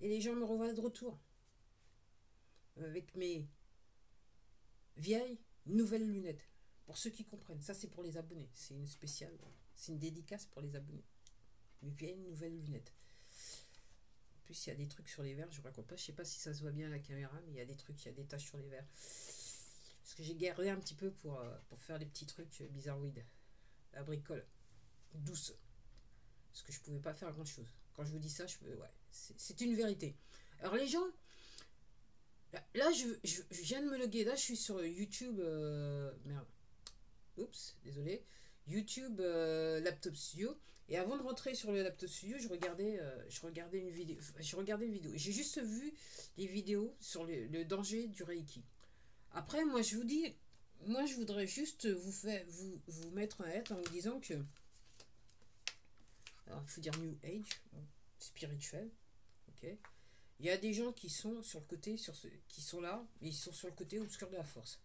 Et les gens me revoient de retour avec mes vieilles nouvelles lunettes. Pour ceux qui comprennent, ça c'est pour les abonnés. C'est une spéciale, c'est une dédicace pour les abonnés. Mes vieilles nouvelles lunettes. En plus, il y a des trucs sur les verres, je ne raconte pas. Je sais pas si ça se voit bien à la caméra, mais il y a des trucs, il y a des taches sur les verres. Parce que j'ai gardé un petit peu pour faire des petits trucs bizarroïdes. La bricole. Douce. Parce que je pouvais pas faire grand chose. Quand je vous dis ça, ouais, c'est une vérité. Alors les gens, là je viens de me loguer. Là, je suis sur YouTube. Merde. Oups, désolé. YouTube Laptop Studio. Et avant de rentrer sur le Laptop Studio, je regardais une vidéo. Je regardais une vidéo. J'ai juste vu des vidéos sur le danger du Reiki. Après, moi, je vous dis, moi, je voudrais juste vous mettre un hêtre en vous disant que, alors, il faut dire New Age, bon, spirituel, ok. Il y a des gens qui sont sur le côté, qui sont là, mais ils sont sur le côté obscur de la force.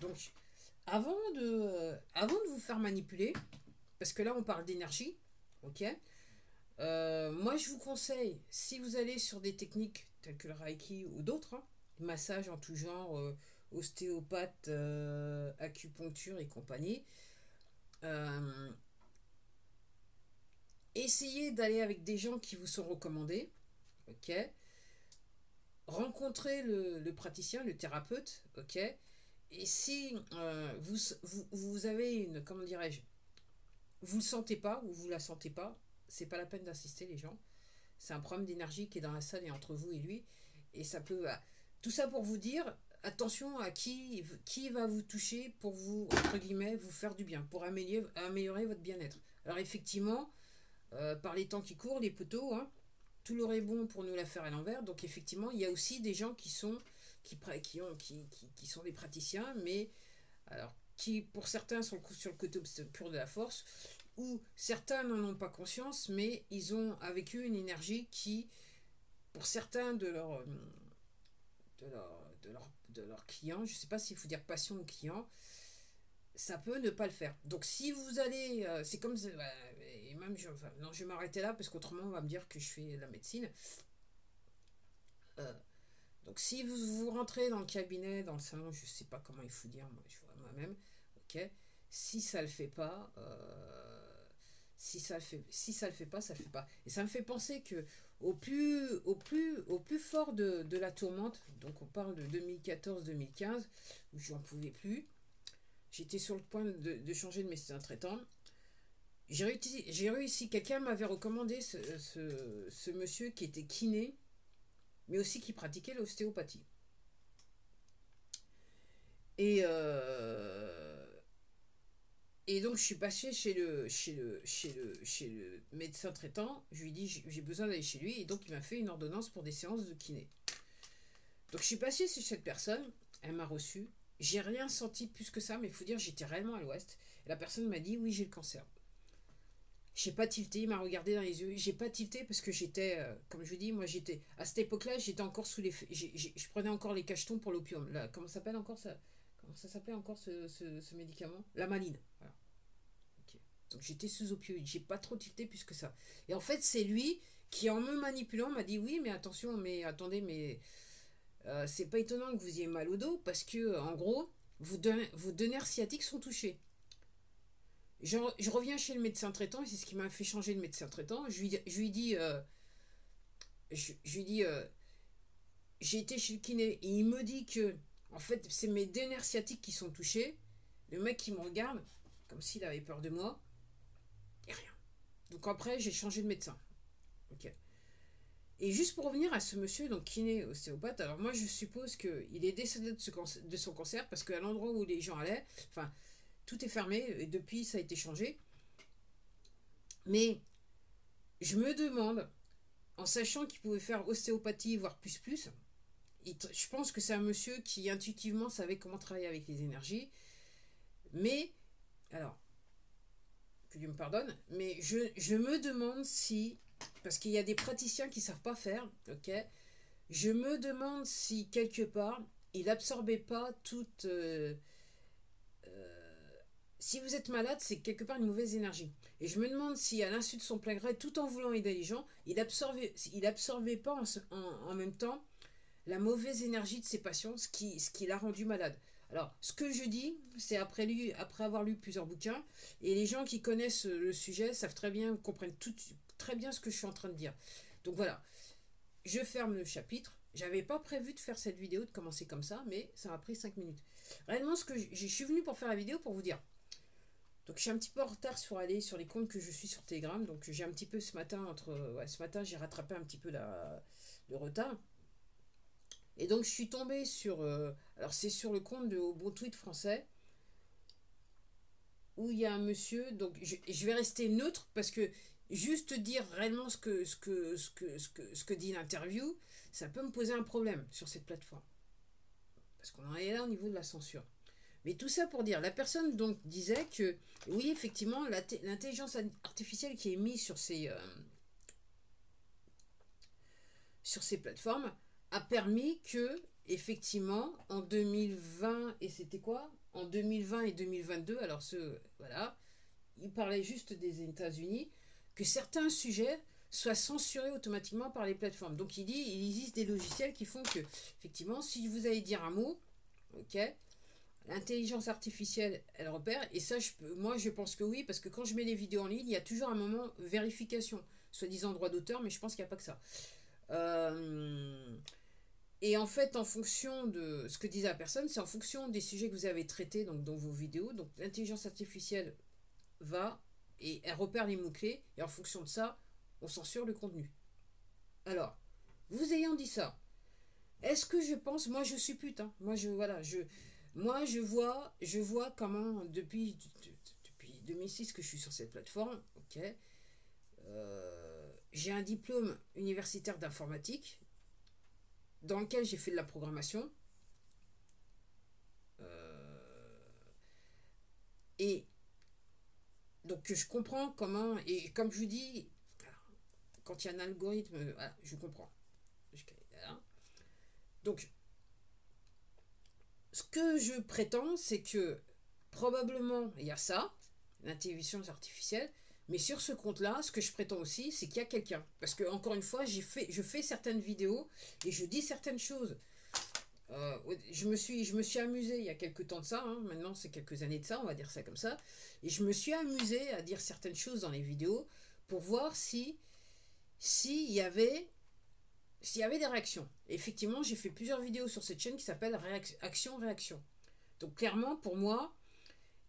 Donc, avant de vous faire manipuler, parce que là, on parle d'énergie, ok. Moi, je vous conseille, si vous allez sur des techniques telles que le Reiki ou d'autres, hein, massage en tout genre, ostéopathe, acupuncture et compagnie, euh, essayez d'aller avec des gens qui vous sont recommandés, ok. Rencontrez le praticien, le thérapeute, ok. Et si vous avez une, comment dirais-je, vous ne le sentez pas ou vous la sentez pas, c'est pas la peine d'insister les gens. C'est un problème d'énergie qui est dans la salle et entre vous et lui. Et ça peut. Voilà. Tout ça pour vous dire, attention à qui va vous toucher pour vous, entre guillemets, vous faire du bien, pour améliorer votre bien-être. Alors effectivement, par les temps qui courent, les poteaux, hein, tout leur est bon pour nous la faire à l'envers. Donc effectivement, il y a aussi des gens qui sont des praticiens, mais alors qui pour certains sont sur le côté obscur de la force, ou certains n'en ont pas conscience, mais ils ont avec eux une énergie qui, pour certains de leurs clients, je ne sais pas s'il faut dire patient ou client, ça peut ne pas le faire. Donc si vous allez, c'est comme, et même, enfin, non, je vais m'arrêter là parce qu'autrement on va me dire que je fais la médecine. Euh, donc si vous rentrez dans le cabinet, dans le salon, je ne sais pas comment il faut dire, moi je vois moi-même, ok. Si ça le fait pas, si ça le fait pas, ça le fait pas. Et ça me fait penser que au plus fort de la tourmente, donc on parle de 2014-2015, où j'en pouvais plus, j'étais sur le point de changer de médecin traitant. J'ai réussi, quelqu'un m'avait recommandé ce monsieur qui était kiné, mais aussi qui pratiquait l'ostéopathie. Et, et donc je suis passé chez le médecin traitant, je lui ai dit j'ai besoin d'aller chez lui, et donc il m'a fait une ordonnance pour des séances de kiné. Donc je suis passé chez cette personne, elle m'a reçu, j'ai rien senti plus que ça, mais il faut dire j'étais réellement à l'ouest, et la personne m'a dit oui j'ai le cancer. J'ai pas tilté, il m'a regardé dans les yeux. J'ai pas tilté parce que j'étais, comme je vous dis, moi j'étais à cette époque-là, j'étais encore sous les, je prenais encore les cachetons pour l'opium. Là, comment ça s'appelle encore ça? Comment ça s'appelait encore ce médicament? La maline. Voilà. Ok. Donc j'étais sous opioïdes. J'ai pas trop tilté plus que ça. Et en fait, c'est lui qui, en me manipulant, m'a dit oui, mais attention, mais attendez, mais c'est pas étonnant que vous ayez mal au dos parce que, en gros, vos deux nerfs sciatiques sont touchés. Je reviens chez le médecin traitant, et c'est ce qui m'a fait changer de médecin traitant. Je lui dis, je lui dis j'ai été chez le kiné, et il me dit que, en fait, c'est mes deux nerfs sciatiques qui sont touchés. Le mec qui me regarde, comme s'il avait peur de moi, et rien. Donc après, j'ai changé de médecin. Ok. Et juste pour revenir à ce monsieur, donc kiné ostéopathe, alors moi je suppose qu'il est décédé de son cancer parce qu'à l'endroit où les gens allaient, enfin, tout est fermé et depuis ça a été changé. Mais je me demande, en sachant qu'il pouvait faire ostéopathie, voire plus, je pense que c'est un monsieur qui intuitivement savait comment travailler avec les énergies. Mais, alors, que Dieu me pardonne, mais je me demande si, parce qu'il y a des praticiens qui ne savent pas faire, ok, je me demande si quelque part, il absorbait pas toute si vous êtes malade, c'est quelque part une mauvaise énergie. Et je me demande si, à l'insu de son plein gré, tout en voulant aider les gens, il absorbait pas en même temps la mauvaise énergie de ses patients, ce qui l'a rendu malade. Alors, ce que je dis, c'est après avoir lu plusieurs bouquins, et les gens qui connaissent le sujet savent très bien, comprennent très bien ce que je suis en train de dire. Donc voilà, je ferme le chapitre. J'avais pas prévu de faire cette vidéo, de commencer comme ça, mais ça m'a pris 5 minutes. Réellement, je suis venu pour faire la vidéo pour vous dire. Donc je suis un petit peu en retard sur aller sur les comptes que je suis sur Telegram. Donc j'ai un petit peu ce matin, ce matin j'ai rattrapé un petit peu le retard. Et donc je suis tombée sur... alors c'est sur le compte de Au Bon Tweet français, où il y a un monsieur, donc je vais rester neutre parce que juste dire réellement ce que dit l'interview, ça peut me poser un problème sur cette plateforme. Parce qu'on en est là au niveau de la censure. Mais tout ça pour dire, la personne donc disait que, oui, effectivement, l'intelligence artificielle qui est mise sur ces plateformes a permis que, effectivement, en 2020, et c'était quoi? En 2020 et 2022, alors voilà, il parlait juste des États-Unis, que certains sujets soient censurés automatiquement par les plateformes. Donc il dit, il existe des logiciels qui font que, effectivement, si vous allez dire un mot, ok, l'intelligence artificielle, elle repère, et ça, moi je pense que oui, parce que quand je mets les vidéos en ligne, il y a toujours un moment vérification, soi-disant droit d'auteur, mais je pense qu'il n'y a pas que ça. Et en fait, en fonction de ce que disait la personne, c'est en fonction des sujets que vous avez traités donc, dans vos vidéos. Donc l'intelligence artificielle va et elle repère les mots-clés, et en fonction de ça, on censure le contenu. Alors, vous ayant dit ça, est-ce que je pense, moi je suppute, hein, moi je vois comment depuis 2006 que je suis sur cette plateforme, ok, j'ai un diplôme universitaire d'informatique dans lequel j'ai fait de la programmation. Et donc je comprends comment, et comme je vous dis, quand il y a un algorithme, voilà, je comprends. Donc, ce que je prétends, c'est que probablement il y a ça, l'intelligence artificielle, mais sur ce compte-là, ce que je prétends aussi, c'est qu'il y a quelqu'un. Parce que, encore une fois, je fais certaines vidéos et je dis certaines choses. Je me suis amusée il y a quelques temps de ça, hein, maintenant c'est quelques années de ça, on va dire ça comme ça, et je me suis amusée à dire certaines choses dans les vidéos pour voir s'il y avait des réactions. Et effectivement, j'ai fait plusieurs vidéos sur cette chaîne qui s'appelle Action-Réaction. Donc clairement, pour moi,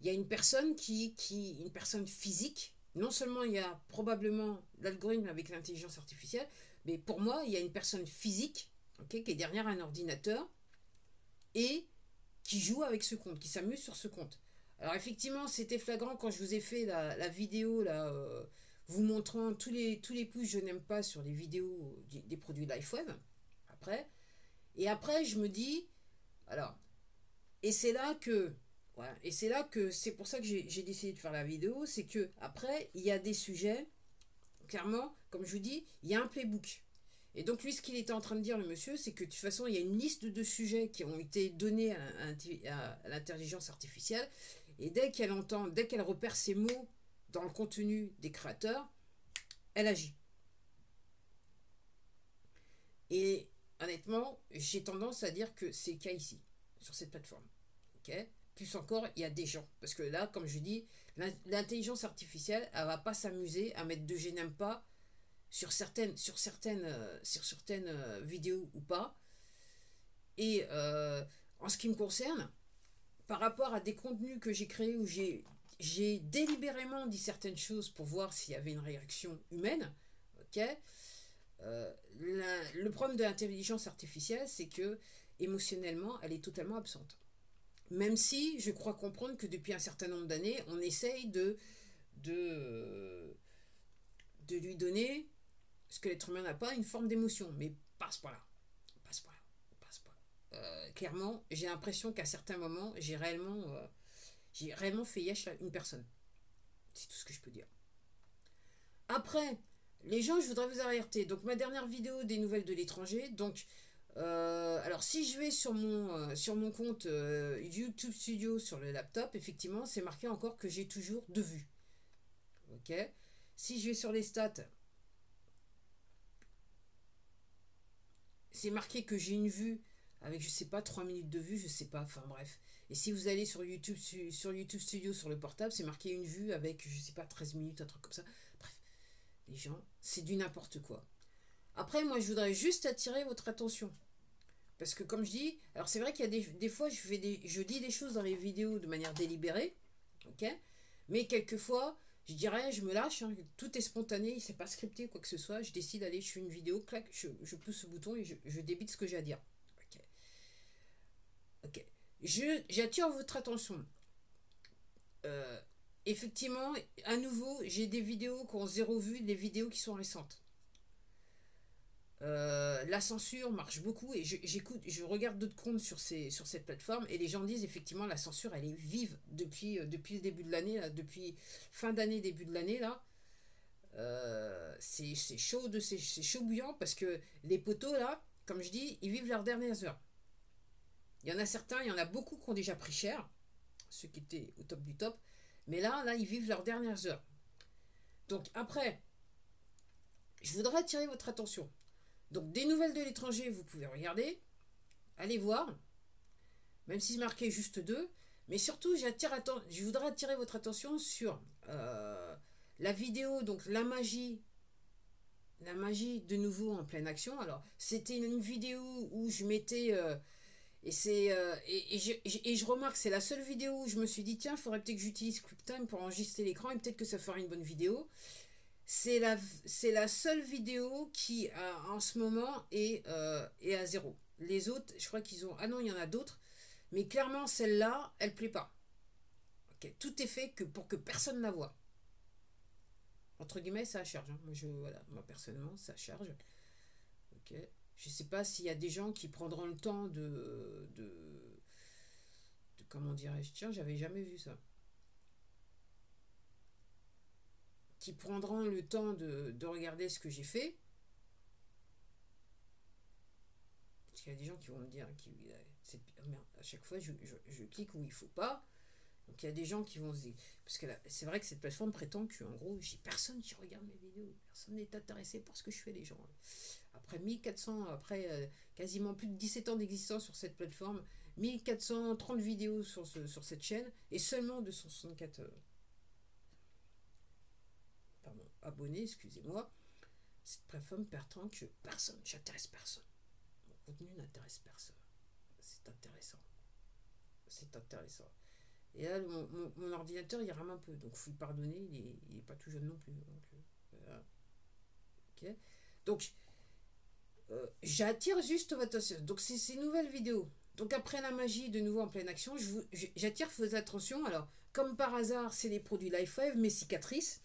il y a une personne une personne physique. Non seulement il y a probablement l'algorithme avec l'intelligence artificielle, mais pour moi, il y a une personne physique, okay, qui est derrière un ordinateur et qui joue avec ce compte, qui s'amuse sur ce compte. Alors effectivement, c'était flagrant quand je vous ai fait la vidéo là, vous montrant tous les pouces je n'aime pas sur les vidéos des produits LifeWeb. Et après, je me dis, alors, et c'est là que, voilà, et c'est là que c'est pour ça que j'ai décidé de faire la vidéo, c'est que après, il y a des sujets, clairement, comme je vous dis, il y a un playbook. Et donc lui, ce qu'il était en train de dire, le monsieur, c'est que de toute façon, il y a une liste de sujets qui ont été donnés à l'intelligence artificielle, et dès qu'elle repère ces mots dans le contenu des créateurs, elle agit. Et honnêtement, j'ai tendance à dire que c'est le cas ici, sur cette plateforme. Okay, plus encore, il y a des gens. Parce que là, comme je dis, l'intelligence artificielle, elle va pas s'amuser à mettre de je n'aime pas sur certaines vidéos ou pas. Et en ce qui me concerne, par rapport à des contenus que j'ai créés où j'ai délibérément dit certaines choses pour voir s'il y avait une réaction humaine, ok, le problème de l'intelligence artificielle, c'est que émotionnellement, elle est totalement absente. Même si je crois comprendre que depuis un certain nombre d'années, on essaye de lui donner ce que l'être humain n'a pas, une forme d'émotion, mais passe par là. Clairement, j'ai l'impression qu'à certains moments, j'ai réellement fait yesh à une personne. C'est tout ce que je peux dire. Après, les gens, je voudrais vous alerter. Donc, ma dernière vidéo des nouvelles de l'étranger, donc, Alors, si je vais sur mon compte YouTube Studio sur le laptop, effectivement, c'est marqué encore que j'ai toujours 2 vues. Ok. Si je vais sur les stats, c'est marqué que j'ai une vue avec, je sais pas, 3 minutes de vue, je sais pas, enfin bref. Et si vous allez sur YouTube Studio sur le portable, c'est marqué une vue avec, je sais pas, 13 minutes, un truc comme ça. Bref, les gens, c'est du n'importe quoi. Après, moi, je voudrais juste attirer votre attention. Parce que comme je dis, alors c'est vrai qu'il y a des fois, je dis des choses dans les vidéos de manière délibérée, ok. Mais quelquefois, je dirais, je me lâche, hein, tout est spontané, c'est pas scripté, quoi que ce soit. Je décide, allez, je fais une vidéo, clac, je pousse ce bouton et je débite ce que j'ai à dire. Ok. Ok. J'attire votre attention. Euh, Effectivement, à nouveau, j'ai des vidéos qui ont 0 vue, des vidéos qui sont récentes. La censure marche beaucoup et je regarde d'autres comptes sur cette plateforme et les gens disent effectivement la censure elle est vive depuis le début de l'année, depuis fin d'année, début de l'année là. C'est chaud, c'est chaud bouillant parce que les poteaux là, comme je dis, ils vivent leurs dernières heures. Il y en a certains, il y en a beaucoup qui ont déjà pris cher, ceux qui étaient au top du top, mais là, ils vivent leurs dernières heures. Donc après, je voudrais attirer votre attention. Donc des nouvelles de l'étranger, vous pouvez regarder, allez voir, même si c'est marqué juste 2. Mais surtout, je voudrais attirer votre attention sur la vidéo, donc la magie de nouveau en pleine action. Alors, c'était une vidéo où je mettais... et je remarque, c'est la seule vidéo où je me suis dit, tiens, il faudrait peut-être que j'utilise QuickTime pour enregistrer l'écran et peut-être que ça fera une bonne vidéo. C'est la seule vidéo qui, en ce moment, est à 0. Les autres, je crois qu'ils ont... Ah non, il y en a d'autres. Mais clairement, celle-là, elle plaît pas. Okay. Tout est fait pour que personne la voie. Entre guillemets, ça charge. Hein. Moi, personnellement, ça charge. Okay. Je sais pas s'il y a des gens qui prendront le temps de comment dirais-je, tiens, j'avais jamais vu ça. Qui prendront le temps de regarder ce que j'ai fait. Parce qu'il y a des gens qui vont me dire, merde, à chaque fois, je clique où il faut pas. Donc il y a des gens qui vont se dire, parce que c'est vrai que cette plateforme prétend que, en gros, j'ai personne qui regarde mes vidéos, personne n'est intéressé par ce que je fais, les gens. Après 1400, après quasiment plus de 17 ans d'existence sur cette plateforme, 1430 vidéos sur cette chaîne et seulement 264 abonnés, excusez-moi. Cette plateforme prétend que personne, j'intéresse personne. Mon contenu n'intéresse personne. C'est intéressant. C'est intéressant. Et là, mon ordinateur, il rame un peu. Donc, il faut lui pardonner. Il n'est pas tout jeune non plus. Donc, voilà. Ok. Donc, j'attire juste votre attention. Donc, c'est ces nouvelles vidéos. Donc, après la magie, de nouveau en pleine action, j'attire votre attention. Alors, comme par hasard, c'est les produits LifeWave, mes cicatrices.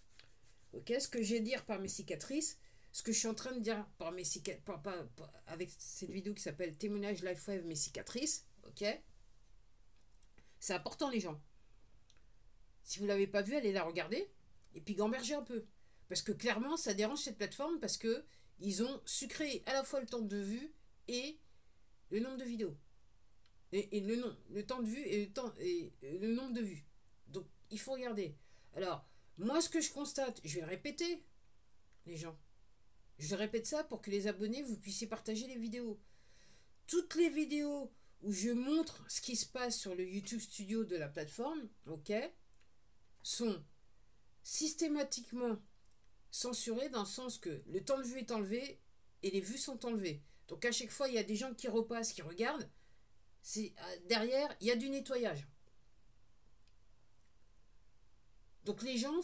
Ok. Ce que j'ai à dire par mes cicatrices, ce que je suis en train de dire par mes cicatrices, avec cette vidéo qui s'appelle Témoignage LifeWave, mes cicatrices. Ok. C'est important, les gens. Si vous ne l'avez pas vu, allez la regarder. Et puis gamberger un peu. Parce que clairement, ça dérange cette plateforme parce que ils ont sucré à la fois le temps de vue et le nombre de vidéos. Et le temps de vue et le nombre de vues. Donc, il faut regarder. Alors, moi, ce que je constate, je vais le répéter, les gens. Je répète ça pour que les abonnés, vous puissiez partager les vidéos. Toutes les vidéos où je montre ce qui se passe sur le YouTube Studio de la plateforme, ok, sont systématiquement censurées dans le sens que le temps de vue est enlevé et les vues sont enlevées. Donc à chaque fois, il y a des gens qui repassent, qui regardent. Derrière, il y a du nettoyage. Donc les gens,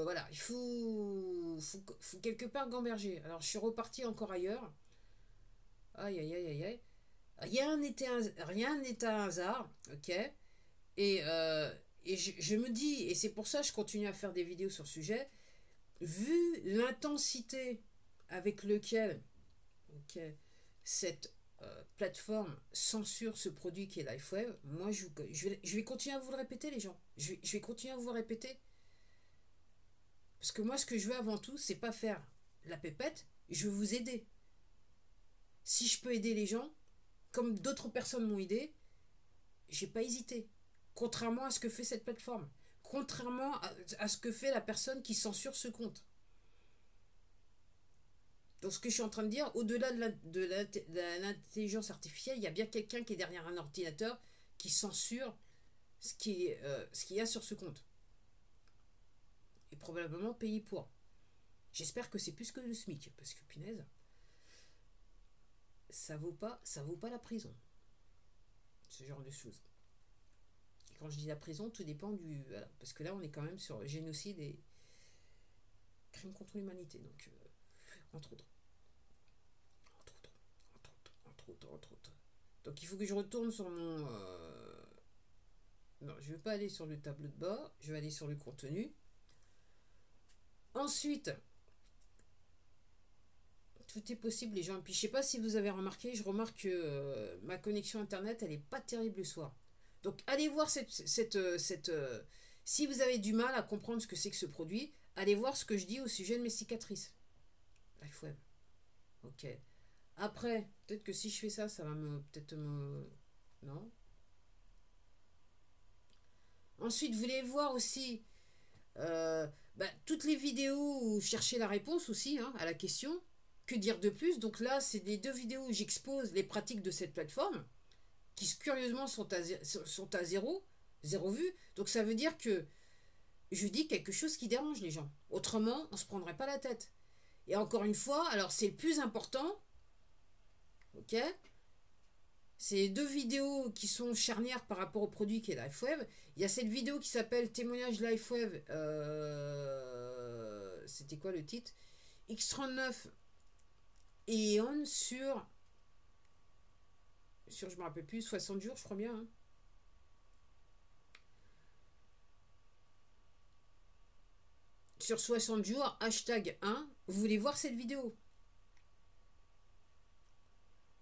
voilà, il faut quelque part gamberger. Alors je suis reparti encore ailleurs. Aïe, aïe, aïe, aïe, aïe. Rien n'est un hasard, ok. Et je me dis, et c'est pour ça que je continue à faire des vidéos sur ce sujet, vu l'intensité avec laquelle cette plateforme censure ce produit qui est LifeWave, moi je vais continuer à vous le répéter, les gens. Je vais continuer à vous le répéter. Parce que moi, ce que je veux avant tout, c'est pas faire la pépette, je veux vous aider. Si je peux aider les gens, comme d'autres personnes m'ont aidé, j'ai pas hésité. Contrairement à ce que fait cette plateforme. Contrairement à ce que fait la personne qui censure ce compte. Donc ce que je suis en train de dire, au-delà de l'intelligence artificielle, il y a bien quelqu'un qui est derrière un ordinateur qui censure ce qu'il y a sur ce compte. Et probablement payé pour. J'espère que c'est plus que le SMIC, parce que punaise, ça vaut pas la prison. Ce genre de choses. Et quand je dis la prison, tout dépend du... Voilà, parce que là, on est quand même sur génocide et crime contre l'humanité, donc entre autres. Entre autres. Donc il faut que je retourne sur mon... Non, je ne vais pas aller sur le tableau de bord, je vais aller sur le contenu. Ensuite, tout est possible, les gens. Et puis je sais pas si vous avez remarqué, je remarque que ma connexion internet, elle est pas terrible le soir. Donc allez voir si vous avez du mal à comprendre ce que c'est que ce produit, allez voir ce que je dis au sujet de mes cicatrices. LifeWeb. Ok. Après, peut-être que si je fais ça, ça va peut-être me... Non. Ensuite, vous voulez voir aussi toutes les vidéos où chercher la réponse aussi à la question. Que dire de plus? Donc là, c'est les 2 vidéos où j'expose les pratiques de cette plateforme qui curieusement sont à zéro vue. Donc ça veut dire que je dis quelque chose qui dérange les gens. Autrement, on ne se prendrait pas la tête. Et encore une fois, alors c'est le plus important. Ok, c'est les 2 vidéos qui sont charnières par rapport au produit qui est LifeWeb. Il y a cette vidéo qui s'appelle Témoignage LifeWeb. C'était quoi le titre? X39 et on sur je me rappelle plus, 60 jours, je crois bien. Sur 60 jours, hashtag 1. Vous voulez voir cette vidéo?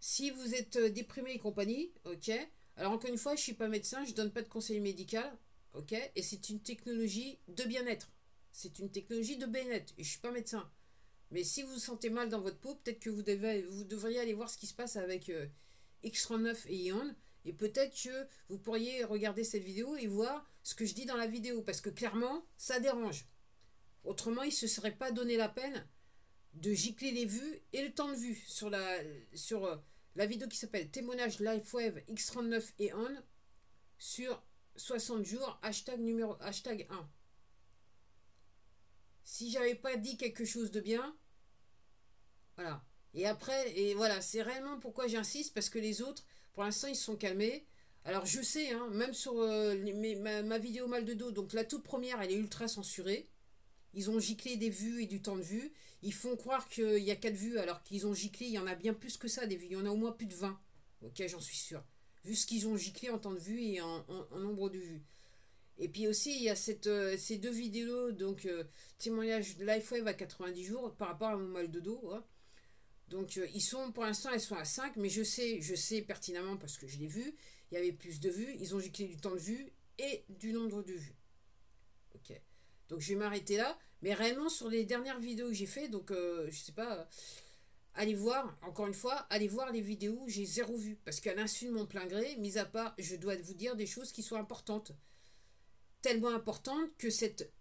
Si vous êtes déprimé et compagnie, ok. Alors encore une fois, je ne suis pas médecin, je ne donne pas de conseil médical, ok. Et c'est une technologie de bien-être. C'est une technologie de bien-être. Et je ne suis pas médecin. Mais si vous vous sentez mal dans votre peau, peut-être que vous devriez aller voir ce qui se passe avec X39 et Ion. Et peut-être que vous pourriez regarder cette vidéo et voir ce que je dis dans la vidéo. Parce que clairement, ça dérange. Autrement, il ne se serait pas donné la peine de gicler les vues et le temps de vue sur la vidéo qui s'appelle Témoignage LifeWeb X39 et On sur 60 jours, hashtag 1. Si j'avais pas dit quelque chose de bien, voilà. Et après, et voilà, c'est réellement pourquoi j'insiste, parce que les autres, pour l'instant, ils se sont calmés. Alors je sais, même sur ma vidéo mal de dos, donc la toute première, elle est ultra censurée. Ils ont giclé des vues et du temps de vue. Ils font croire qu'il y a 4 vues alors qu'ils ont giclé, il y en a bien plus que ça des vues. Il y en a au moins plus de 20. Ok, j'en suis sûr. Vu ce qu'ils ont giclé en temps de vue et en nombre de vues. Et puis aussi, il y a ces 2 vidéos, donc témoignage de LifeWeb à 90 jours par rapport à mon mal de dos. Ouais. Donc pour l'instant, elles sont à 5, mais je sais pertinemment parce que je l'ai vu, il y avait plus de vues. Ils ont giclé du temps de vue et du nombre de vues. Ok. Donc je vais m'arrêter là. Mais réellement sur les dernières vidéos que j'ai fait, donc je sais pas, allez voir, encore une fois, allez voir les vidéos où j'ai 0 vue. Parce qu'à l'insu de mon plein gré, mis à part, je dois vous dire des choses qui sont importantes. Tellement importantes que cette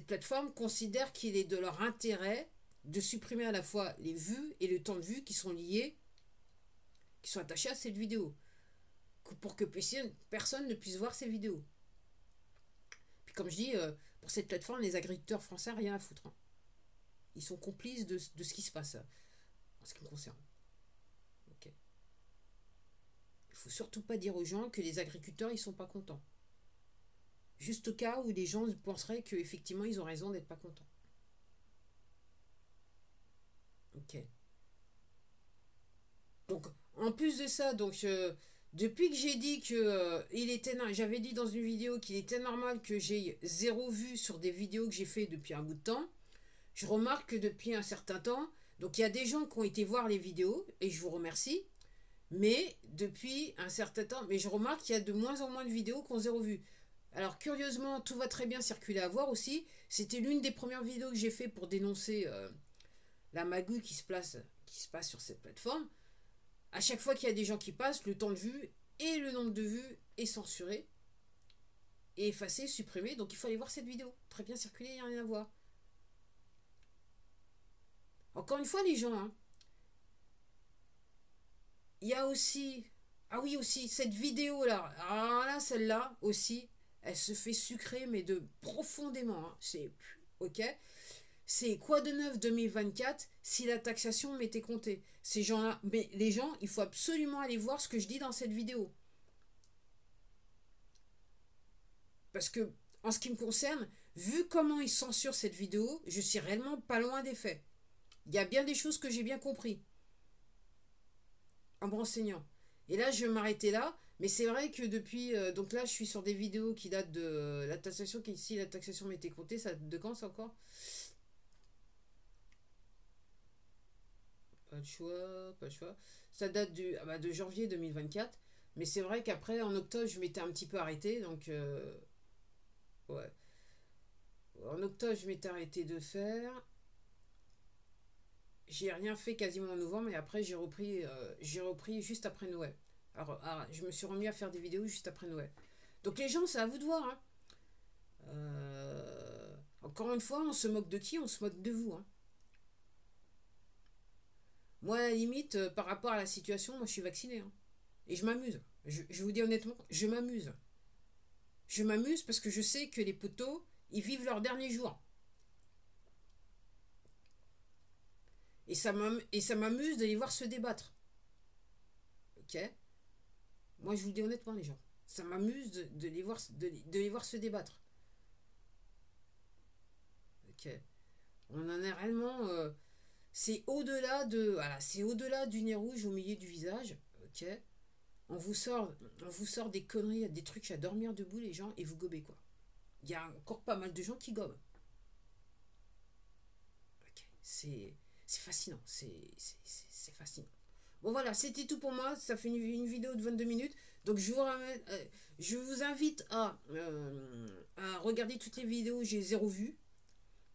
plateforme considère qu'il est de leur intérêt de supprimer à la fois les vues et le temps de vue qui sont liés, qui sont attachés à cette vidéo. Pour que personne ne puisse voir ces vidéos. Puis comme je dis, pour cette plateforme, les agriculteurs français n'ont rien à foutre. Ils sont complices de ce qui se passe en ce qui me concerne. Ok. Il ne faut surtout pas dire aux gens que les agriculteurs ils sont pas contents. Juste au cas où les gens penseraient qu'effectivement ils ont raison d'être pas contents. Ok. Donc en plus de ça, donc depuis que j'ai dit que j'avais dit dans une vidéo qu'il était normal que j'ai 0 vue sur des vidéos que j'ai fait depuis un bout de temps, je remarque que depuis un certain temps, donc il y a des gens qui ont été voir les vidéos, et je vous remercie, mais depuis un certain temps, mais je remarque qu'il y a de moins en moins de vidéos qui ont 0 vue. Alors curieusement, tout va très bien circuler à voir aussi. C'était l'une des premières vidéos que j'ai fait pour dénoncer la magouille qui se passe sur cette plateforme. À chaque fois qu'il y a des gens qui passent, le temps de vue et le nombre de vues est censuré, et effacé, supprimé. Donc il faut aller voir cette vidéo. Très bien circulée, il n'y a rien à voir. Encore une fois, les gens, hein, il y a aussi... Ah oui, aussi, cette vidéo-là. Ah là, celle-là aussi, elle se fait sucrer, mais de profondément. Hein. C'est... Ok. C'est quoi de neuf 2024 si la taxation m'était comptée? Ces gens-là... Mais les gens, il faut absolument aller voir ce que je dis dans cette vidéo. Parce que, en ce qui me concerne, vu comment ils censurent cette vidéo, je suis réellement pas loin des faits. Il y a bien des choses que j'ai bien compris. En me renseignant. Et là, je vais m'arrêter là. Mais c'est vrai que depuis... donc là, je suis sur des vidéos qui datent de la taxation, qui ici, la taxation m'était comptée. Ça date de quand, ça encore? Pas de choix, pas de choix. Ça date de janvier 2024. Mais c'est vrai qu'après, en octobre, je m'étais un petit peu arrêté. Donc, ouais. En octobre, je m'étais arrêté de faire. J'ai rien fait quasiment en novembre. Et après, j'ai repris juste après Noël. Alors, je me suis remis à faire des vidéos juste après Noël. Donc les gens, c'est à vous de voir. Hein. Encore une fois, on se moque de qui? On se moque de vous. Hein. Moi, à la limite, par rapport à la situation, moi, je suis vacciné. Hein. Et je m'amuse. Je vous dis honnêtement, je m'amuse. Je m'amuse parce que je sais que les poteaux, ils vivent leur dernier jour. Et ça m'amuse de les voir se débattre. Ok? Moi, je vous dis honnêtement, les gens. Ça m'amuse de les voir se débattre. Ok? On en est réellement... c'est au-delà de... Voilà, c'est au-delà du nez rouge au milieu du visage. Ok? On vous sort des conneries, des trucs à dormir debout, les gens, et vous gobez, quoi. Il y a encore pas mal de gens qui gobent. Ok? C'est fascinant. C'est fascinant. Bon voilà, c'était tout pour moi. Ça fait une vidéo de 22 minutes. Donc je vous invite à regarder toutes les vidéos. J'ai zéro vue.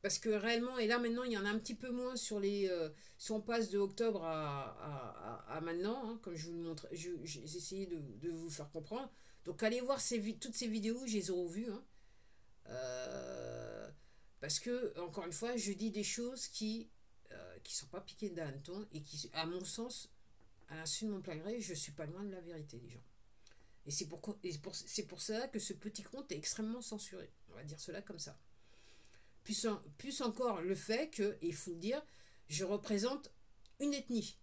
Parce que réellement, et là maintenant, il y en a un petit peu moins sur les... si on passe de octobre à maintenant, hein, comme je vous le montre, j'ai essayé de vous faire comprendre. Donc allez voir toutes ces vidéos, j'ai zéro vue. Hein. Parce que, encore une fois, je dis des choses qui sont pas piquées d'un hanneton et qui, à mon sens, à l'insu de mon plein gré, je suis pas loin de la vérité, les gens. Et c'est pour ça que ce petit compte est extrêmement censuré. On va dire cela comme ça. Plus encore le fait que, et il faut le dire, je représente une ethnie.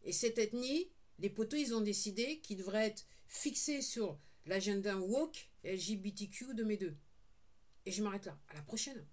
Et cette ethnie, les poteaux, ils ont décidé qu'ils devraient être fixés sur l'agenda woke et LGBTQ de mes deux. Et je m'arrête là. À la prochaine.